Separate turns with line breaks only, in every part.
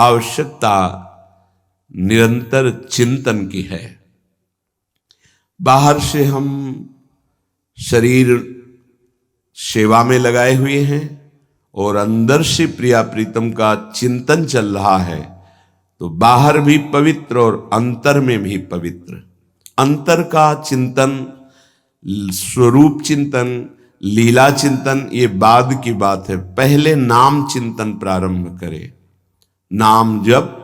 आवश्यकता निरंतर चिंतन की है। बाहर से हम शरीर सेवा में लगाए हुए हैं और अंदर से प्रिया प्रीतम का चिंतन चल रहा है, तो बाहर भी पवित्र और अंतर में भी पवित्र। अंतर का चिंतन, स्वरूप चिंतन, लीला चिंतन ये बाद की बात है। पहले नाम चिंतन प्रारंभ करें। नाम जप,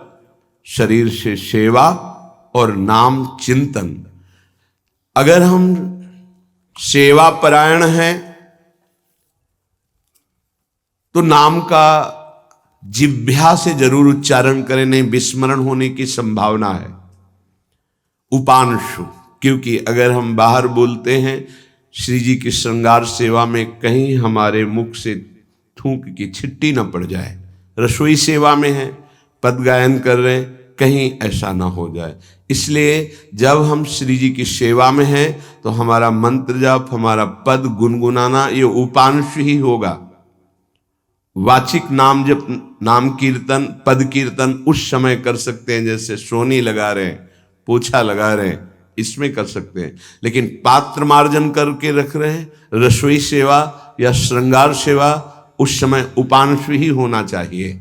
शरीर से सेवा और नाम चिंतन। अगर हम सेवा परायण हैं तो नाम का जिह्वा से जरूर उच्चारण करें, नहीं विस्मरण होने की संभावना है। उपांशु, क्योंकि अगर हम बाहर बोलते हैं श्री जी की श्रृंगार सेवा में, कहीं हमारे मुख से थूक की छिट्टी न पड़ जाए। रसोई सेवा में है, पद गायन कर रहे हैं, कहीं ऐसा ना हो जाए। इसलिए जब हम श्री जी की सेवा में हैं तो हमारा मंत्र जाप, हमारा पद गुनगुनाना ये उपांशु ही होगा। वाचिक नाम जप, नाम कीर्तन, पद कीर्तन उस समय कर सकते हैं, जैसे सोनी लगा रहे हैं, पोछा लगा रहे हैं, इसमें कर सकते हैं। लेकिन पात्र मार्जन करके रख रहे हैं, रसोई सेवा या श्रृंगार सेवा, उस समय उपांशु ही होना चाहिए।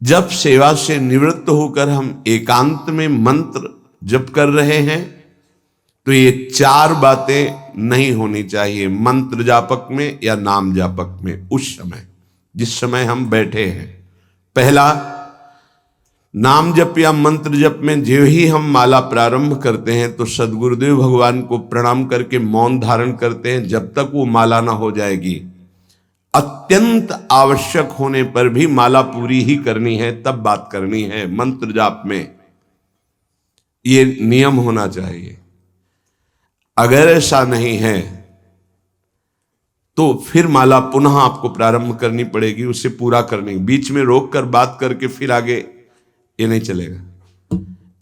जब सेवा से निवृत्त होकर हम एकांत में मंत्र जप कर रहे हैं तो ये चार बातें नहीं होनी चाहिए मंत्र जापक में या नाम जापक में। उस समय जिस समय हम बैठे हैं, पहला नाम जप या मंत्र जप में जो ही हम माला प्रारंभ करते हैं तो सद्गुरुदेव भगवान को प्रणाम करके मौन धारण करते हैं जब तक वो माला ना हो जाएगी। अत्यंत आवश्यक होने पर भी माला पूरी ही करनी है, तब बात करनी है मंत्र जाप में। ये नियम होना चाहिए। अगर ऐसा नहीं है तो फिर माला पुनः आपको प्रारंभ करनी पड़ेगी, उसे पूरा करने। बीच में रोक कर बात करके फिर आगे, ये नहीं चलेगा।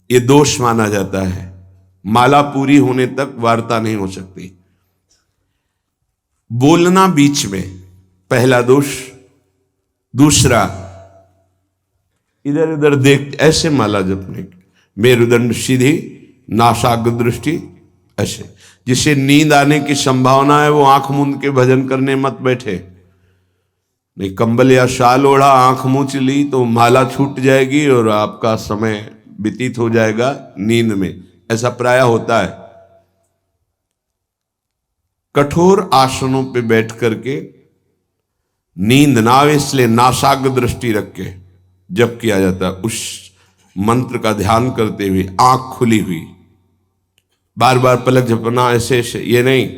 ये दोष माना जाता है। माला पूरी होने तक वार्ता नहीं हो सकती। बोलना बीच में, पहला दोष। दूसरा, इधर उधर देख ऐसे माला जपने, मेरुदंड सीधी, नासाग्र दृष्टि ऐसे। जिसे नींद आने की संभावना है वो आंख मूंद के भजन करने मत बैठे। नहीं, कंबल या शाल ओढ़ा, आंख मूंछ ली तो माला छूट जाएगी और आपका समय व्यतीत हो जाएगा नींद में। ऐसा प्राय होता है। कठोर आसनों पे बैठ करके नींद ना आवे इसलिए नासाग्र दृष्टि रख के जप किया जाता है। उस मंत्र का ध्यान करते हुए आंख खुली हुई, बार बार पलक झपकना ऐसे ऐसे, ये नहीं,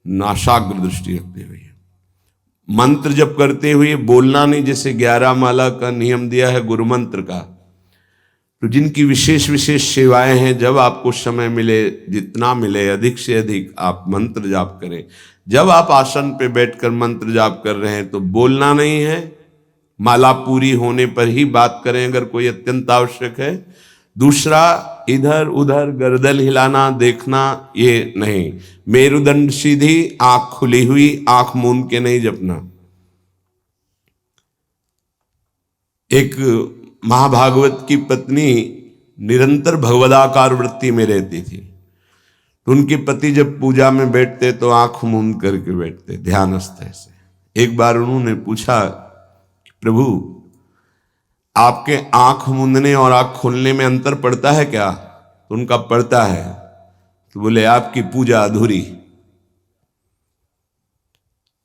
नासाग्र दृष्टि रखते हुए मंत्र जप करते हुए बोलना नहीं। जैसे 11 माला का नियम दिया है गुरु मंत्र का, तो जिनकी विशेष विशेष सेवाएं हैं, जब आपको समय मिले, जितना मिले अधिक से अधिक आप मंत्र जाप करें। जब आप आसन पे बैठकर मंत्र जाप कर रहे हैं तो बोलना नहीं है, माला पूरी होने पर ही बात करें अगर कोई अत्यंत आवश्यक है। दूसरा, इधर उधर गर्दन हिलाना, देखना, ये नहीं। मेरुदंड सीधी, आंख खुली हुई, आंख मूंद के नहीं जपना। एक महाभागवत की पत्नी निरंतर भगवदाकार वृत्ति में रहती थी, तो उनके पति जब पूजा में बैठते तो आंख मूंद करके बैठते ध्यानस्थ से। एक बार उन्होंने पूछा, प्रभु आपके आंख मूंदने और आंख खोलने में अंतर पड़ता है क्या? तो उनका पड़ता है। तो बोले आपकी पूजा अधूरी।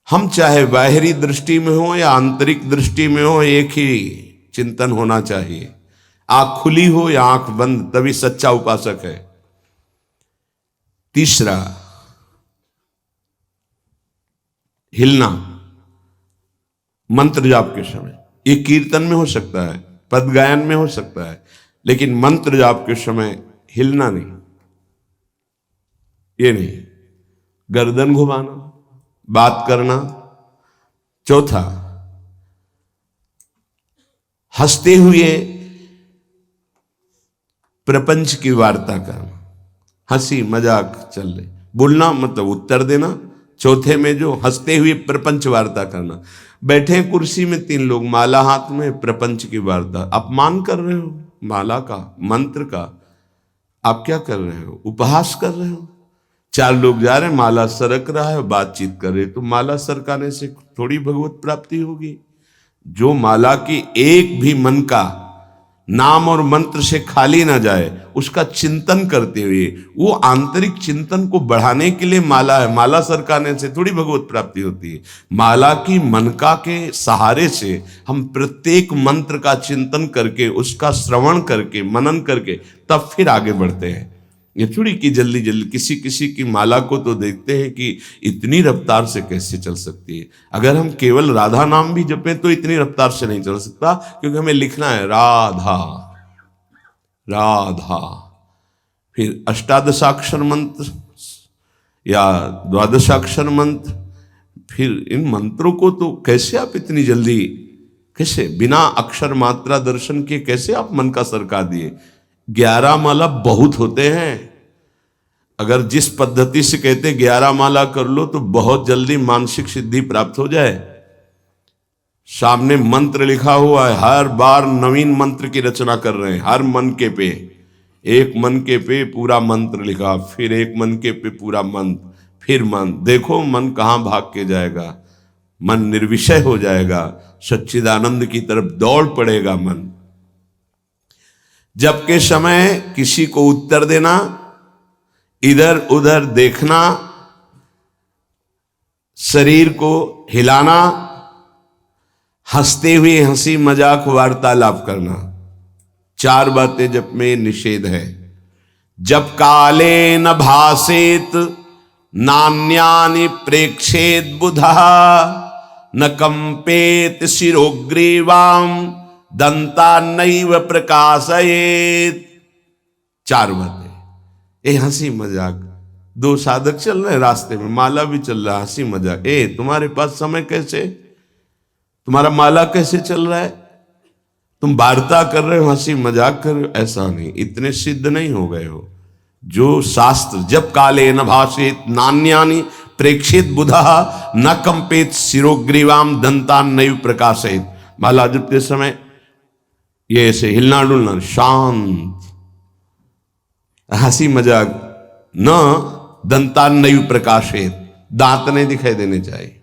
हम चाहे बाहरी दृष्टि में हो या आंतरिक दृष्टि में हो, एक ही चिंतन होना चाहिए। आंख खुली हो या आंख बंद, तभी सच्चा उपासक है। तीसरा, हिलना मंत्र जाप के समय। ये कीर्तन में हो सकता है, पद गायन में हो सकता है, लेकिन मंत्र जाप के समय हिलना नहीं, ये नहीं। गर्दन घुमाना, बात करना। चौथा, हंसते हुए प्रपंच की वार्ता करना, हंसी मजाक चल रही। बोलना मतलब उत्तर देना, चौथे में जो हंसते हुए प्रपंच वार्ता करना, बैठे कुर्सी में 3 लोग, माला हाथ में, प्रपंच की वार्ता। अपमान कर रहे हो माला का, मंत्र का। आप क्या कर रहे हो? उपहास कर रहे हो। 4 लोग जा रहे हैं, माला सरक रहा है, बातचीत कर रहे, तो माला सरकाने से थोड़ी भगवत प्राप्ति होगी। जो माला की एक भी मन का नाम और मंत्र से खाली ना जाए, उसका चिंतन करते हुए, वो आंतरिक चिंतन को बढ़ाने के लिए माला है। माला सरकाने से थोड़ी भगवत प्राप्ति होती है। माला की मनका के सहारे से हम प्रत्येक मंत्र का चिंतन करके, उसका श्रवण करके, मनन करके तब फिर आगे बढ़ते हैं। ये थोड़ी कि जल्दी जल्दी किसी किसी की माला को तो देखते हैं कि इतनी रफ्तार से कैसे चल सकती है। अगर हम केवल राधा नाम भी जपें तो इतनी रफ्तार से नहीं चल सकता, क्योंकि हमें लिखना है राधा राधा। फिर अष्टादशाक्षर मंत्र या द्वादशाक्षर मंत्र, फिर इन मंत्रों को तो कैसे आप इतनी जल्दी, कैसे बिना अक्षर मात्रा दर्शन के कैसे आप मन का सरका दिए? 11 माला बहुत होते हैं। अगर जिस पद्धति से कहते 11 माला कर लो तो बहुत जल्दी मानसिक सिद्धि प्राप्त हो जाए। सामने मंत्र लिखा हुआ है, हर बार नवीन मंत्र की रचना कर रहे हैं। हर मन के पे, एक मन के पे पूरा मंत्र लिखा, फिर एक मन के पे पूरा मंत्र, फिर मन। देखो मन कहाँ भाग के जाएगा। मन निर्विषय हो जाएगा, सच्चिदानंद की तरफ दौड़ पड़ेगा मन। जब के समय किसी को उत्तर देना, इधर उधर देखना, शरीर को हिलाना, हंसते हुए हंसी मजाक वार्तालाप करना, 4 बातें जब में निषेध है। जब काले न भासेत नान्यानि प्रेक्षेत बुधा, न कंपेत शिरोग्रीवाम दंता नैव प्रकाशयेत। 4 बातें। ए हंसी मजाक, 2 साधक चल रहे हैं रास्ते में, माला भी चल रहा है, हंसी मजाक। ए तुम्हारे पास समय कैसे, तुम्हारा माला कैसे चल रहा है? तुम वार्ता कर रहे हो, हंसी मजाक कर रहे हो, ऐसा नहीं, इतने सिद्ध नहीं हो गए हो। जो शास्त्र जब काले न भाषेत नान्यानि प्रेक्षित बुधा न कंपेत शिरोग्रीवाम दंतान नैव प्रकाशयेत। माला जपते समय ये ऐसे हिलना डुलना, शांत, हंसी मजाक, न दंतान नैव प्रकाशयेत, दांत नहीं दिखाई देने चाहिए।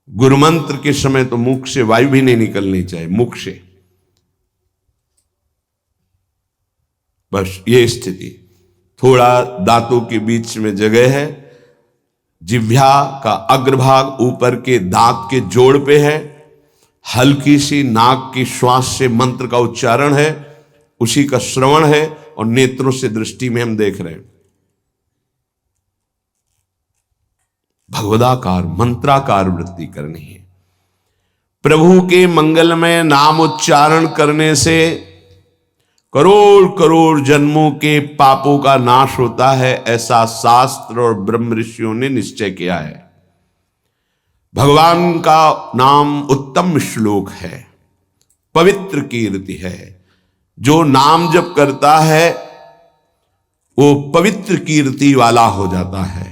गुरुमंत्र के समय तो मुख से वायु भी नहीं निकलनी चाहिए, मुख से। बस ये स्थिति। थोड़ा दांतों के बीच में जगह है, जिह्वा का अग्रभाग ऊपर के दांत के जोड़ पे है, हल्की सी नाक की श्वास से मंत्र का उच्चारण है, उसी का श्रवण है, और नेत्रों से दृष्टि में हम देख रहे हैं। भगवदाकार मंत्राकार वृत्ति करनी है। प्रभु के मंगलमय नाम उच्चारण करने से करोड़ करोड़ जन्मों के पापों का नाश होता है, ऐसा शास्त्र और ब्रह्म ऋषियों ने निश्चय किया है। भगवान का नाम उत्तम श्लोक है, पवित्र कीर्ति है। जो नाम जप करता है वो पवित्र कीर्ति वाला हो जाता है,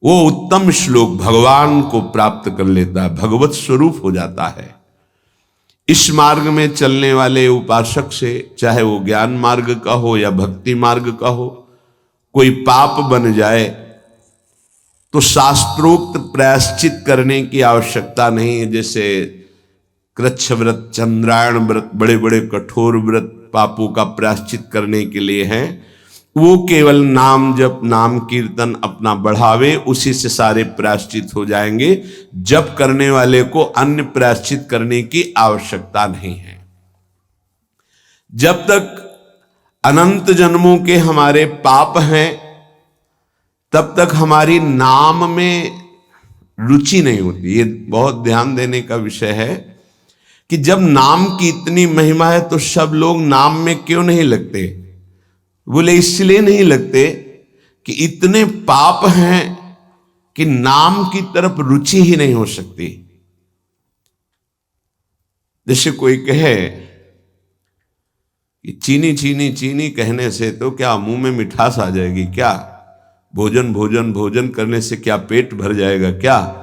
वो उत्तम श्लोक भगवान को प्राप्त कर लेता है, भगवत स्वरूप हो जाता है। इस मार्ग में चलने वाले उपासक से, चाहे वो ज्ञान मार्ग का हो या भक्ति मार्ग का हो, कोई पाप बन जाए तो शास्त्रोक्त प्रायश्चित करने की आवश्यकता नहीं है। जैसे कृच्छ व्रत, चंद्रायण व्रत, बड़े बड़े कठोर व्रत पापों का प्रायश्चित करने के लिए हैं। वो केवल नाम जप, नाम कीर्तन अपना बढ़ावे, उसी से सारे प्रायश्चित हो जाएंगे। जप करने वाले को अन्य प्रायश्चित करने की आवश्यकता नहीं है। जब तक अनंत जन्मों के हमारे पाप हैं, तब तक हमारी नाम में रुचि नहीं होती। ये बहुत ध्यान देने का विषय है कि जब नाम की इतनी महिमा है तो सब लोग नाम में क्यों नहीं लगते? बोले इसलिए नहीं लगते कि इतने पाप हैं कि नाम की तरफ रुचि ही नहीं हो सकती। जैसे कोई कहे कि चीनी चीनी चीनी कहने से तो क्या मुंह में मिठास आ जाएगी क्या? भोजन भोजन भोजन करने से क्या पेट भर जाएगा क्या?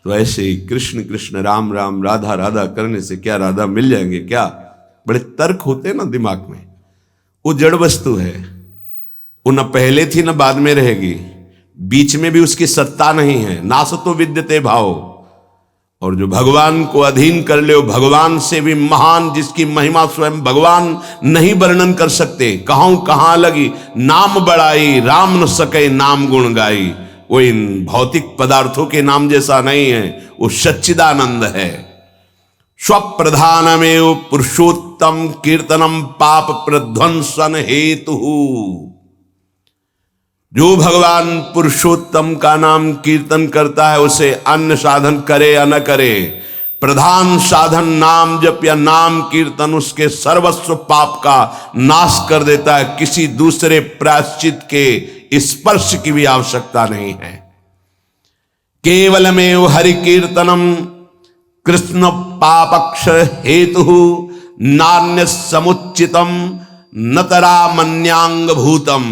तो ऐसे ही कृष्ण कृष्ण राम राम राधा राधा करने से क्या राधा मिल जाएंगे क्या? बड़े तर्क होते हैं ना दिमाग में। वो जड़ वस्तु है, वो न पहले थी न बाद में रहेगी, बीच में भी उसकी सत्ता नहीं है। नासतो विद्यते भाव। और जो भगवान को अधीन कर ले, भगवान से भी महान, जिसकी महिमा स्वयं भगवान नहीं वर्णन कर सकते। कहूं कहां लगी नाम बड़ाई, राम न सके नाम गुण गाई। वो इन भौतिक पदार्थों के नाम जैसा नहीं है, वो सच्चिदानंद है। स्वप्रधानमेव पुरुषोत्तम कीर्तनम पाप प्रध्वंसन हेतु। जो भगवान पुरुषोत्तम का नाम कीर्तन करता है, उसे अन्य साधन करे या न करे, प्रधान साधन नाम जप या नाम कीर्तन उसके सर्वस्व पाप का नाश कर देता है। किसी दूसरे प्रायश्चित के स्पर्श की भी आवश्यकता नहीं है। केवलमेव हरि कीर्तनम कृष्ण पापक्षर हेतु नान्य समुचितम नतरा मन्यांग भूतम।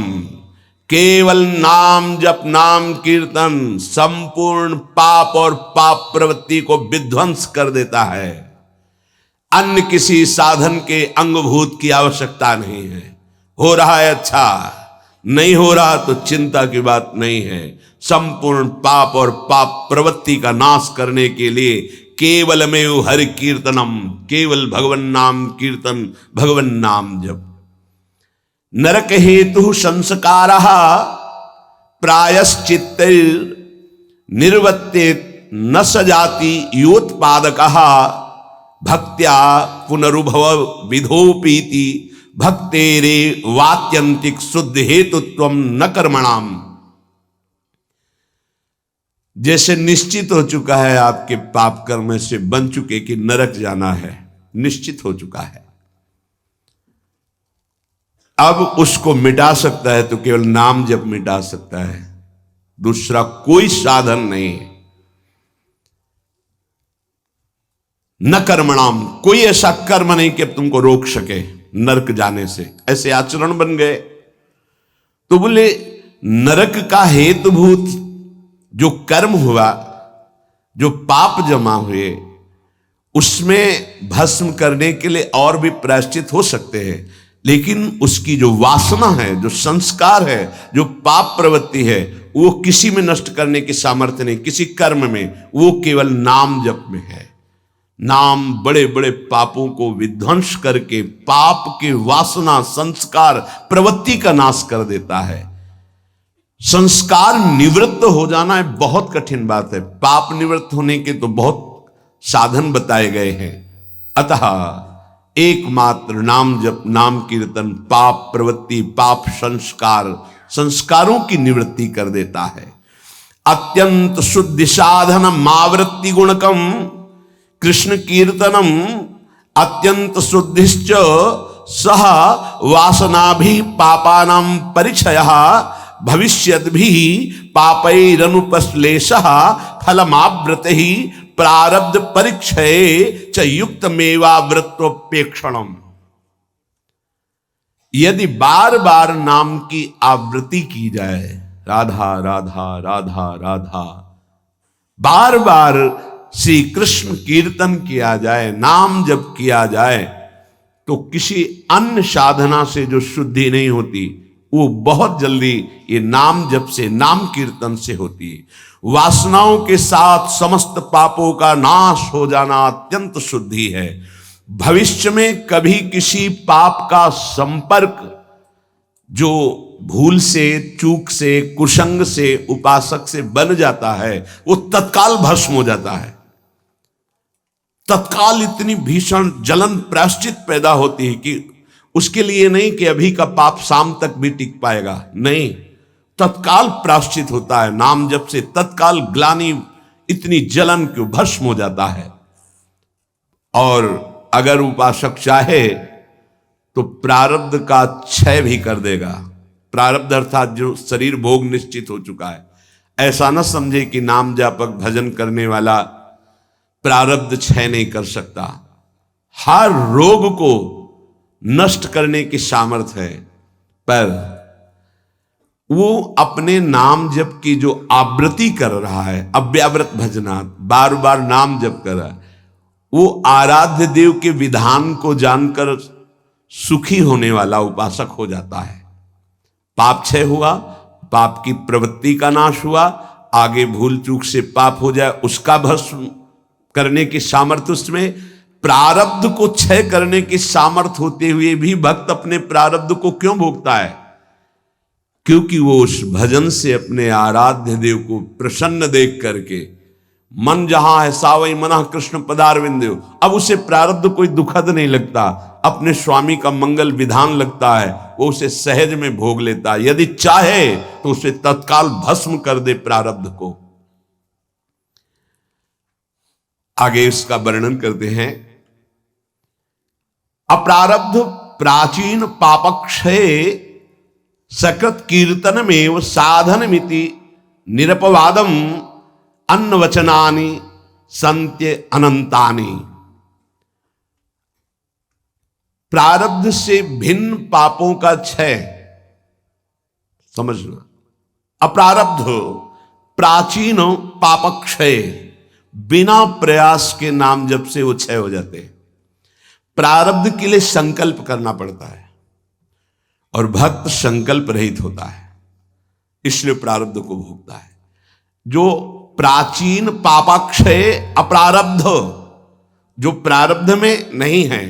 केवल नाम जप नाम कीर्तन संपूर्ण पाप और पाप प्रवृत्ति को विध्वंस कर देता है। अन्य किसी साधन के अंगभूत की आवश्यकता नहीं है। हो रहा है अच्छा, नहीं हो रहा तो चिंता की बात नहीं है। संपूर्ण पाप और पाप प्रवृत्ति का नाश करने के लिए केवलमेव हरि कीर्तनम, केवल भगवन नाम कीर्तन, भगवन नाम जप। नरक हेतु संस्कार प्रायश्चित निर्वत्ते न सजाति योत्पादक भक्त्या पुनरुभव विधोपीति भक्तेरे वात्यंतिक शुद्ध हेतुत्व न कर्मणाम। जैसे निश्चित हो चुका है, आपके पाप कर्म से बन चुके कि नरक जाना है, निश्चित हो चुका है। अब उसको मिटा सकता है तो केवल नाम जब मिटा सकता है, दूसरा कोई साधन नहीं है। न कर्मणाम, कोई ऐसा कर्म नहीं कि तुमको रोक सके नरक जाने से। ऐसे आचरण बन गए तो बोले नरक का हेतुभूत जो कर्म हुआ, जो पाप जमा हुए, उसमें भस्म करने के लिए और भी प्रायश्चित हो सकते हैं, लेकिन उसकी जो वासना है, जो संस्कार है, जो पाप प्रवृत्ति है, वो किसी में नष्ट करने की सामर्थ्य नहीं, किसी कर्म में। वो केवल नाम जप में है। नाम बड़े बड़े पापों को विध्वंस करके पाप के वासना संस्कार प्रवृत्ति का नाश कर देता है। संस्कार निवृत्त हो जाना है बहुत कठिन बात है। पाप निवृत्त होने के तो बहुत साधन बताए गए हैं। अतः एकमात्र नाम जप नाम कीर्तन पाप प्रवृत्ति पाप संस्कारों की निवृत्ति कर देता है। अत्यंत शुद्धि साधन मावृत्ति गुणकम कृष्ण कीर्तनम अत्यंत शुद्धिश्च सह वासनाभि पापानां परिक्षयः भविष्यद् भी पापैरनुपश्लेषः फलमावृतिः प्रारब्ध परीक्षये च युक्तमेवावृत्तोपेक्षणम्। यदि बार बार नाम की आवृत्ति की जाए, राधा राधा राधा राधा, बार बार श्री कृष्ण कीर्तन किया जाए, नाम जप किया जाए, तो किसी अन्य साधना से जो शुद्धि नहीं होती वो बहुत जल्दी ये नाम जप से नाम कीर्तन से होती है। वासनाओं के साथ समस्त पापों का नाश हो जाना अत्यंत शुद्धि है। भविष्य में कभी किसी पाप का संपर्क जो भूल से चूक से कुसंग से उपासक से बन जाता है, वो तत्काल भस्म हो जाता है। तत्काल इतनी भीषण जलन प्रायश्चित पैदा होती है कि उसके लिए नहीं कि अभी का पाप शाम तक भी टिक पाएगा, नहीं, तत्काल प्रायश्चित होता है। नाम जप से तत्काल ग्लानि, इतनी जलन क्यों, भस्म हो जाता है। और अगर उपासक चाहे तो प्रारब्ध का क्षय भी कर देगा। प्रारब्ध अर्थात जो शरीर भोग निश्चित हो चुका है। ऐसा न समझे कि नाम जापक भजन करने वाला प्रारब्ध क्षय नहीं कर सकता। हर रोग को नष्ट करने की सामर्थ्य है, पर वो अपने नाम जप की जो आवृत्ति कर रहा है, अव्याव्रत भजनात्, बार बार नाम जप कर रहा है, वो आराध्य देव के विधान को जानकर सुखी होने वाला उपासक हो जाता है। पाप क्षय हुआ, पाप की प्रवृत्ति का नाश हुआ, आगे भूल चूक से पाप हो जाए उसका भस्म करने की सामर्थ्य उसमें, प्रारब्ध को क्षय करने की सामर्थ्य होते हुए भी भक्त अपने प्रारब्ध को क्यों भोगता है? क्योंकि वो उस भजन से अपने आराध्य देव को प्रसन्न देख करके, मन जहां है सावई मना कृष्ण पदारविंदेव, अब उसे प्रारब्ध कोई दुखद नहीं लगता, अपने स्वामी का मंगल विधान लगता है, वो उसे सहज में भोग लेता है। यदि चाहे तो उसे तत्काल भस्म कर दे प्रारब्ध को। आगे इसका वर्णन करते हैं। अप्रारब्ध प्राचीन पापक्षय सकृत कीर्तनमेव साधनमिति निरपवादम अन्नवचनानि संत्य अनंतानि। प्रारब्ध से भिन्न पापों का क्षय समझना। अप्रारब्ध प्राचीन पापक्षय, बिना प्रयास के नाम जप से वो क्षय हो जाते हैं। प्रारब्ध के लिए संकल्प करना पड़ता है और भक्त संकल्प रहित होता है, इसलिए प्रारब्ध को भोगता है। जो प्राचीन पापाक्षय अप्रारब्ध, जो प्रारब्ध में नहीं है,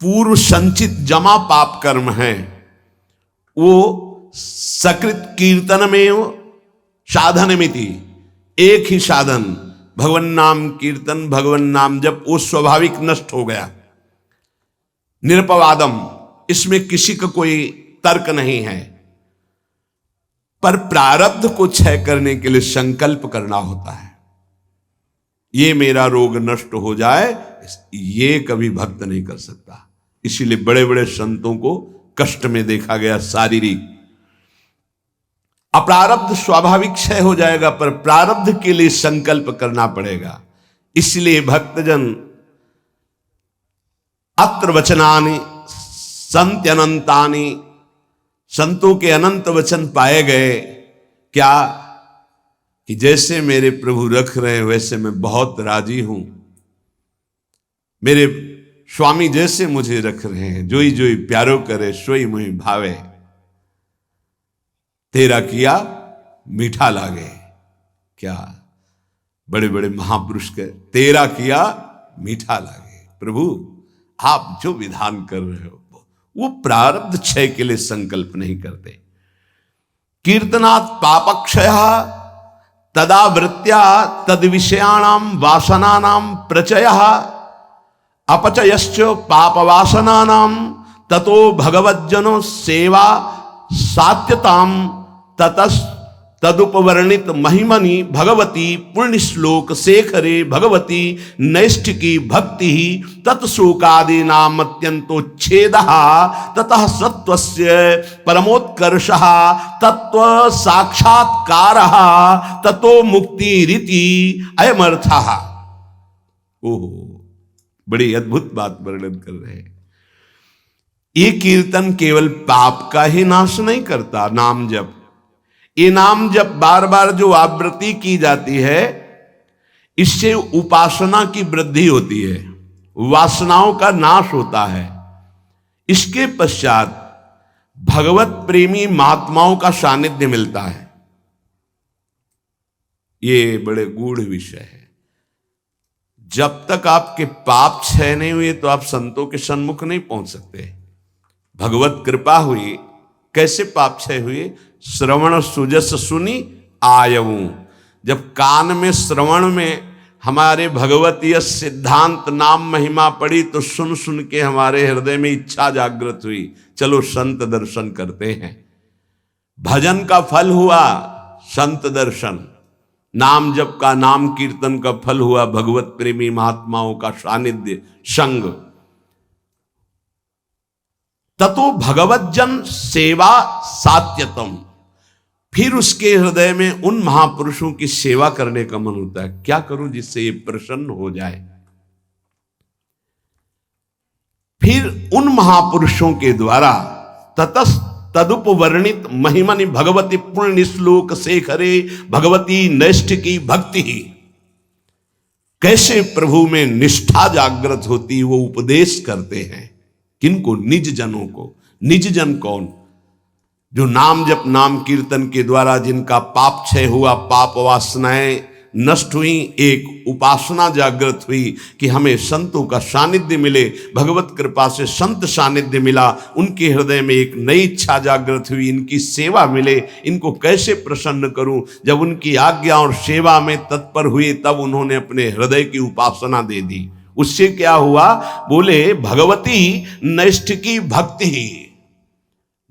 पूर्व संचित जमा पाप कर्म है, वो सकृत कीर्तन में साधनमिति, एक ही साधन भगवन नाम कीर्तन, भगवन नाम जब वो स्वाभाविक नष्ट हो गया। निरपवादम, इसमें किसी का कोई तर्क नहीं है, पर प्रारब्ध को क्षय करने के लिए संकल्प करना होता है। ये मेरा रोग नष्ट हो जाए, ये कभी भक्त नहीं कर सकता। इसीलिए बड़े बड़े संतों को कष्ट में देखा गया शारीरिक। अप्रारब्ध स्वाभाविक क्षय हो जाएगा, पर प्रारब्ध के लिए संकल्प करना पड़ेगा। इसलिए भक्तजन अत्र वचनानि संत्यनंतानि, संतों के अनंत वचन पाए गए। क्या कि जैसे मेरे प्रभु रख रहे हैं वैसे मैं बहुत राजी हूं, मेरे स्वामी जैसे मुझे रख रहे हैं, जोई जोई प्यारो करे सोई मुहि भावे, तेरा किया मीठा लागे। क्या बड़े बड़े महापुरुष के तेरा किया मीठा लागे। प्रभु आप जो विधान कर रहे हो वो प्रारब्ध क्षय के लिए संकल्प नहीं करते। कीर्तनात् पापक्षय तदा वृत्त्या तद विषयाणाम वासनानाम प्रचयः अपचयश्च पापवासनानाम ततो भगवज्जनो सेवा सात्यताम ततस् तदुपवर्णित महिमनि भगवती पुण्य श्लोक शेखरे भगवती नैष्ठिकी भक्ति तत्शोकादि नाम अत्यंतोच्छेद ततः सत्वस्य परमोत्कर्षः तत्व साक्षात्कारः ततो मुक्ति रीति अयमर्थः। ओहो, बड़ी अद्भुत बात वर्णन कर रहे हैं। ये कीर्तन केवल पाप का ही नाश नहीं करता, नाम जप, ये नाम जप बार बार जो आवृत्ति की जाती है, इससे उपासना की वृद्धि होती है, वासनाओं का नाश होता है। इसके पश्चात भगवत प्रेमी महात्माओं का सानिध्य मिलता है। ये बड़े गूढ़ विषय है। जब तक आपके पाप क्षय नहीं हुए तो आप संतों के सन्मुख नहीं पहुंच सकते। भगवत कृपा हुई, कैसे पाप क्षय हुए? श्रवण सुजस सुनी आयऊं। जब कान में श्रवण में हमारे भगवतीय सिद्धांत नाम महिमा पड़ी तो सुन सुन के हमारे हृदय में इच्छा जागृत हुई, चलो संत दर्शन करते हैं। भजन का फल हुआ संत दर्शन, नाम जप का, नाम कीर्तन का फल हुआ भगवत प्रेमी महात्माओं का सानिध्य संग। ततो भगवज्जन सेवा सात्यतम, फिर उसके हृदय में उन महापुरुषों की सेवा करने का मन होता है। क्या करूं जिससे ये प्रसन्न हो जाए? फिर उन महापुरुषों के द्वारा ततस तदुपवर्णित महिमनि भगवती पुण्य श्लोक शेखरे भगवती नैष्ठ की भक्ति ही। कैसे प्रभु में निष्ठा जागृत होती, वो उपदेश करते हैं किनको? निज जनों को। निज जन कौन? जो नाम जप नाम कीर्तन के द्वारा जिनका पाप क्षय हुआ, पाप वासनाएं नष्ट हुई, एक उपासना जागृत हुई कि हमें संतों का सानिध्य मिले, भगवत कृपा से संत सानिध्य मिला, उनके हृदय में एक नई इच्छा जागृत हुई, इनकी सेवा मिले, इनको कैसे प्रसन्न करूं। जब उनकी आज्ञा और सेवा में तत्पर हुए तब उन्होंने अपने हृदय की उपासना दे दी। उससे क्या हुआ? बोले भगवती नैष्ठ की भक्ति ही,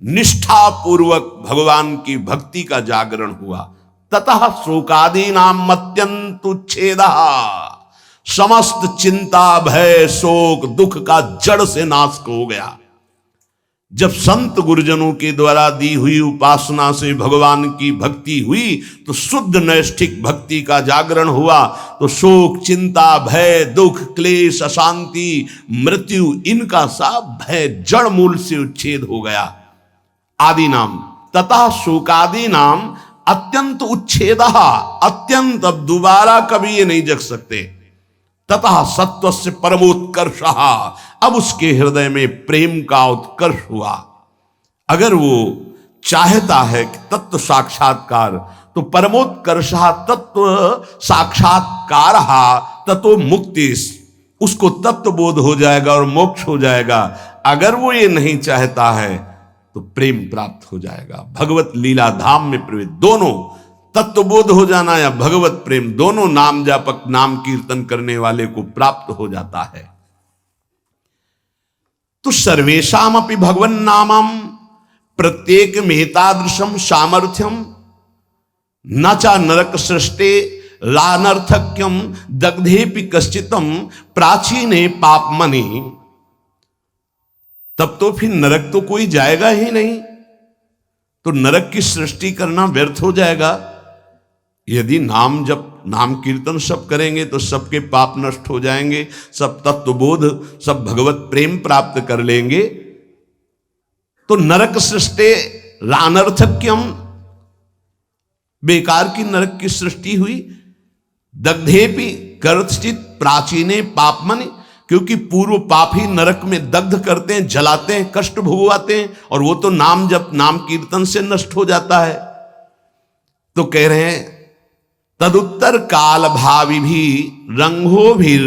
निष्ठा पूर्वक भगवान की भक्ति का जागरण हुआ। ततः शोकादि नाम अत्यंत उच्छेद, समस्त चिंता भय शोक दुख का जड़ से नाश हो गया। जब संत गुरुजनों के द्वारा दी हुई उपासना से भगवान की भक्ति हुई तो शुद्ध नैष्ठिक भक्ति का जागरण हुआ, तो शोक चिंता भय दुख क्लेश अशांति मृत्यु इनका सा भय जड़ मूल से उच्छेद हो गया। आदि नाम तथा शोकादि नाम अत्यंत उच्छेद, अत्यंत, अब दोबारा कभी ये नहीं जग सकते। तथा सत्व से परमोत्कर्ष, अब उसके हृदय में प्रेम का उत्कर्ष हुआ। अगर वो चाहता है कि तत्व साक्षात्कार, तो परमोत्कर्ष तत्व साक्षात्कार तत्व मुक्ति, उसको तत्व बोध हो जाएगा और मोक्ष हो जाएगा। अगर वो ये नहीं चाहता है तो प्रेम प्राप्त हो जाएगा। भगवत लीला धाम में प्रवेश, दोनों तत्वबोध हो जाना या भगवत प्रेम, दोनों नाम जापक नाम कीर्तन करने वाले को प्राप्त हो जाता है। तो सर्वेशाम अपि भगवन नामम प्रत्येक मेतादृशम सामर्थ्यम न चा नरक सृष्टे लानर्थक्यम दग्धेपि कश्चितम प्राचीने पापमनि। तब तो फिर नरक तो कोई जाएगा ही नहीं, तो नरक की सृष्टि करना व्यर्थ हो जाएगा। यदि नाम जप नाम कीर्तन सब करेंगे तो सबके पाप नष्ट हो जाएंगे, सब तत्वबोध सब भगवत प्रेम प्राप्त कर लेंगे। तो नरक सृष्टि अनर्थक्यम, बेकार की नरक की सृष्टि हुई। दग्धेपि कर्तचित प्राचीने पापमनि, क्योंकि पूर्व पाप ही नरक में दग्ध करते हैं, जलाते हैं, कष्ट भोगवाते हैं, और वो तो नाम जप नाम कीर्तन से नष्ट हो जाता है। तो कह रहे हैं तदुत्तर काल भावी भी रंगो भी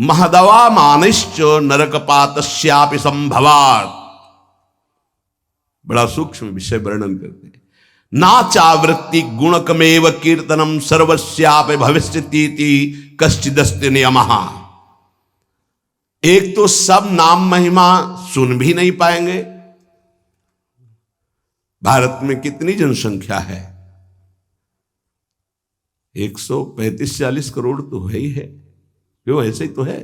महदवा मानिश्च नरकपातस्यापि संभवात्। बड़ा सूक्ष्म विषय वर्णन करते हैं। ना चावृत्ति गुणकमेव कीर्तनम सर्वस्यापि भविष्यतीति कश्चिदस्ति नियमः। एक तो सब नाम महिमा सुन भी नहीं पाएंगे। भारत में कितनी जनसंख्या है? 135-40 करोड़ तो है ही है। क्यों, ऐसे ही तो है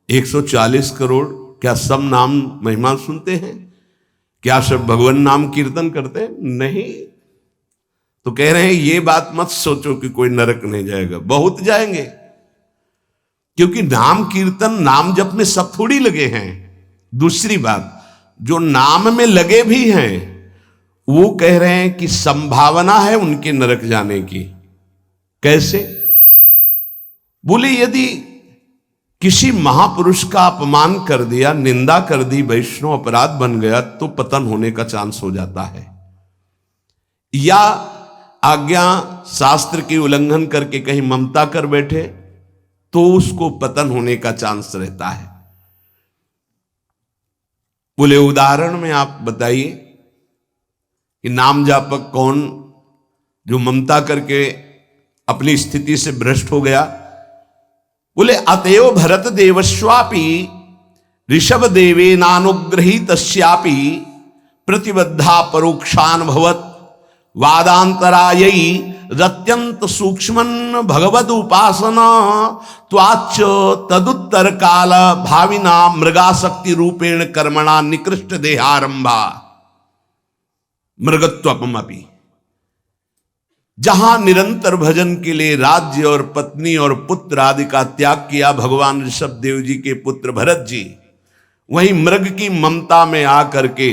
140 करोड़। क्या सब नाम महिमा सुनते हैं? क्या सब भगवान नाम कीर्तन करते हैं? नहीं। तो कह रहे हैं ये बात मत सोचो कि कोई नरक नहीं जाएगा, बहुत जाएंगे। क्योंकि नाम कीर्तन नाम जप में सब थोड़ी लगे हैं। दूसरी बात, जो नाम में लगे भी हैं वो कह रहे हैं कि संभावना है उनके नरक जाने की। कैसे? बोले यदि किसी महापुरुष का अपमान कर दिया, निंदा कर दी, वैष्णव अपराध बन गया तो पतन होने का चांस हो जाता है। या आज्ञा शास्त्र की उल्लंघन करके कहीं ममता कर बैठे तो उसको पतन होने का चांस रहता है। बोले उदाहरण में आप बताइए कि नाम जापक कौन जो ममता करके अपनी स्थिति से भ्रष्ट हो गया? बोले अतएव भरत देवस्वापि ऋषभ देवे नानुग्रहीतस्यापि प्रतिबद्धा परोक्षानुभवत वादांतरायै रत्यंत सूक्ष्मन भगवद उपासना त्वाच तदुत्तर काल भाविना मृगाशक्ति रूपेण कर्मणा निकृष्ट देहारंभा मृगत्वपमपि। जहां निरंतर भजन के लिए राज्य और पत्नी और पुत्र आदि का त्याग किया भगवान ऋषभ देव जी के पुत्र भरत जी, वही मृग की ममता में आकर के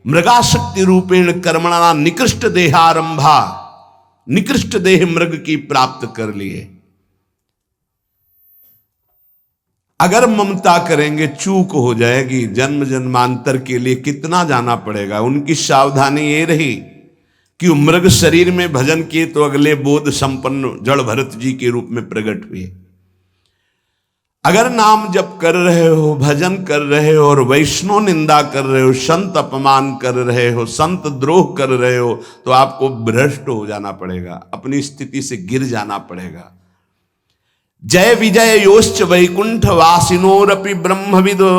मृगाशक्ति रूपेण कर्मणा निकृष्ट देहारंभा, निकृष्ट देह मृग की प्राप्त कर लिए। अगर ममता करेंगे चूक हो जाएगी, जन्म जन्मांतर के लिए कितना जाना पड़ेगा। उनकी सावधानी ये रही कि मृग शरीर में भजन किए तो अगले बोध संपन्न जड़ भरत जी के रूप में प्रकट हुए। अगर नाम जप कर रहे हो, भजन कर रहे हो और वैष्णव निंदा कर रहे हो, संत अपमान कर रहे हो, संत द्रोह कर रहे हो, तो आपको भ्रष्ट हो जाना पड़ेगा, अपनी स्थिति से गिर जाना पड़ेगा। जय विजय योश्च वैकुंठ वासिनोरपि ब्रह्मविदो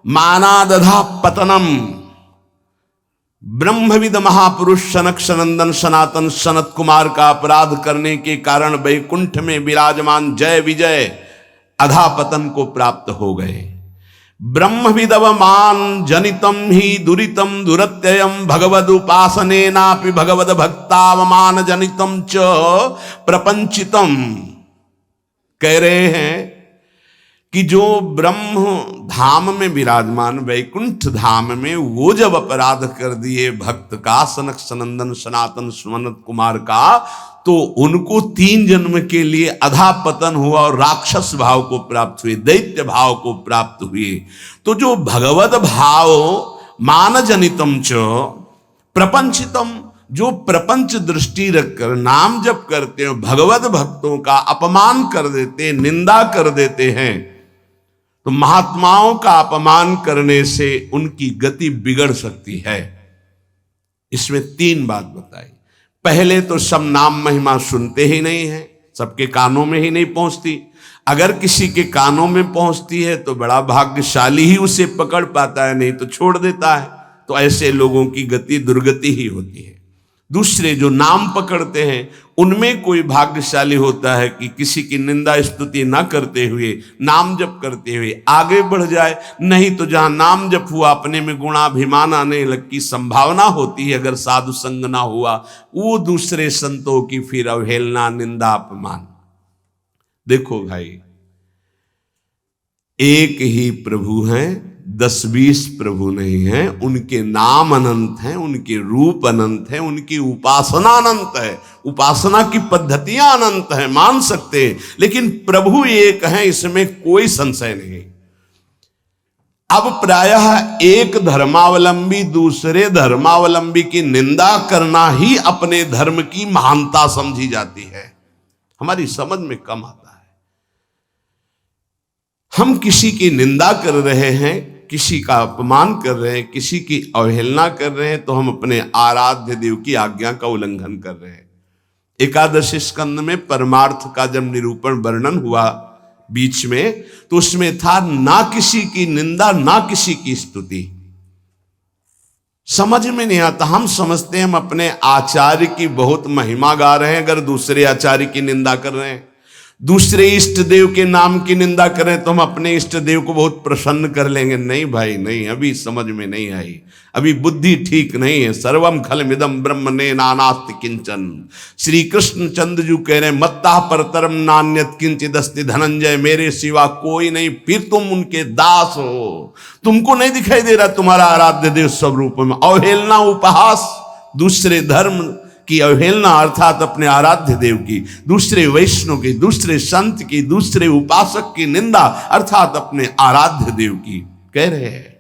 मानादधा पतनम। ब्रह्मविद महापुरुष सनक सनंदन सनातन सनत कुमार का अपराध करने के कारण वैकुंठ में विराजमान जय विजय अधापतन को प्राप्त हो गए। ब्रह्मविदवमान जनितम ही दुरितम दुरत्ययम भगवद उपासनेनापि भगवद भक्तावमान जनितम च प्रपंचितम। कह रहे हैं कि जो ब्रह्म धाम में विराजमान वैकुंठ धाम में वो जब अपराध कर दिए भक्त का, सनक सनंदन सनातन सनत कुमार का, तो उनको 3 जन्म के लिए अधापतन हुआ और राक्षस भाव को प्राप्त हुए, दैत्य भाव को प्राप्त हुए। तो जो भगवत भाव मान जनितम च प्रपंचितम, जो प्रपंच दृष्टि रखकर नाम जप करते हो, भगवत भक्तों का अपमान कर देते, निंदा कर देते हैं, तो महात्माओं का अपमान करने से उनकी गति बिगड़ सकती है। इसमें 3 बात बताई। पहले तो सब नाम महिमा सुनते ही नहीं है, सबके कानों में ही नहीं पहुंचती। अगर किसी के कानों में पहुंचती है तो बड़ा भाग्यशाली ही उसे पकड़ पाता है, नहीं तो छोड़ देता है। तो ऐसे लोगों की गति दुर्गति ही होती है। दूसरे जो नाम पकड़ते हैं उनमें कोई भाग्यशाली होता है कि किसी की निंदा स्तुति ना करते हुए, नाम जप करते हुए आगे बढ़ जाए। नहीं तो जहां नाम जप हुआ अपने में गुणाभिमान आने लग की संभावना होती है, अगर साधु संग ना हुआ, वो दूसरे संतों की फिर अवहेलना, निंदा, अपमान। देखो भाई, एक ही प्रभु हैं, 10-20 प्रभु नहीं हैं। उनके नाम अनंत हैं, उनके रूप अनंत हैं, उनकी उपासना अनंत है, उपासना की पद्धतियां अनंत हैं, मान सकते हैं, लेकिन प्रभु एक हैं, इसमें कोई संशय नहीं। अब प्रायः एक धर्मावलंबी दूसरे धर्मावलंबी की निंदा करना ही अपने धर्म की महानता समझी जाती है। हमारी समझ में कम आता है। हम किसी की निंदा कर रहे हैं, किसी का अपमान कर रहे हैं, किसी की अवहेलना कर रहे हैं, तो हम अपने आराध्य देव की आज्ञा का उल्लंघन कर रहे हैं। एकादशी स्कंद में परमार्थ का जब निरूपण वर्णन हुआ बीच में, तो उसमें था ना किसी की निंदा ना किसी की स्तुति। समझ में नहीं आता। हम समझते हैं हम अपने आचार्य की बहुत महिमा गा रहे हैं, अगर दूसरे आचार्य की निंदा कर रहे हैं, दूसरे इष्ट देव के नाम की निंदा करें तो हम अपने इष्ट देव को बहुत प्रसन्न कर लेंगे। नहीं भाई नहीं, अभी समझ में नहीं आई, अभी बुद्धि ठीक नहीं है। सर्वम खलमिदम ब्रह्म ने नानास्ति किंचन। श्री कृष्ण चंद्र जी कह रहे मत्ता परतरम नान्यत किंचिदस्ति धनंजय, मेरे सिवा कोई नहीं, फिर तुम उनके दास हो। तुमको नहीं दिखाई दे रहा तुम्हारा आराध्य देव स्वरूप में? अवहेलना, उपहास, दूसरे धर्म की अवहेलना अर्थात अपने आराध्य देव की, दूसरे वैष्णव की, दूसरे संत की, दूसरे उपासक की निंदा अर्थात अपने आराध्य देव की। कह रहे हैं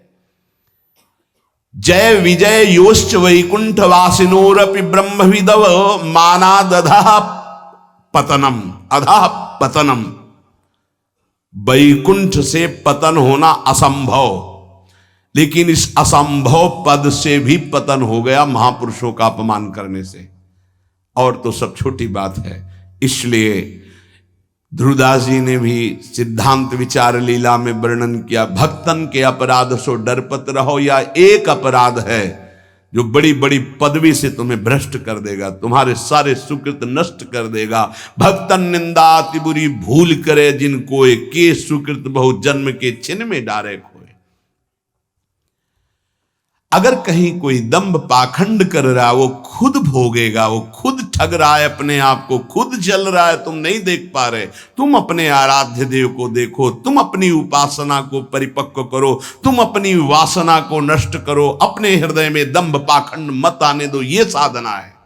जय विजय योश्च वैकुंठ वासिनोरपि ब्रह्मविदव मानादधा पतनम। अधा पतनम, वैकुंठ से पतन होना असंभव, लेकिन इस असंभव पद से भी पतन हो गया महापुरुषों का अपमान करने से। और तो सब छोटी बात है। इसलिए ध्रुवदास जी ने भी सिद्धांत विचार लीला में वर्णन किया, भक्तन के अपराध सो डरपत रहो। या एक अपराध है जो बड़ी बड़ी पदवी से तुम्हें भ्रष्ट कर देगा, तुम्हारे सारे सुकृत नष्ट कर देगा। भक्तन निंदा अति बुरी भूल करे, जिनको के सुकृत बहु जन्म के चिन्ह में डारे खोए। अगर कहीं कोई दंभ पाखंड कर रहा, वो खुद भोगेगा, वो खुद ठग रहा है अपने आप को, खुद जल रहा है, तुम नहीं देख पा रहे। तुम अपने आराध्य देव को देखो, तुम अपनी उपासना को परिपक्व करो, तुम अपनी वासना को नष्ट करो, अपने हृदय में दंभ पाखंड मत आने दो। ये साधना है।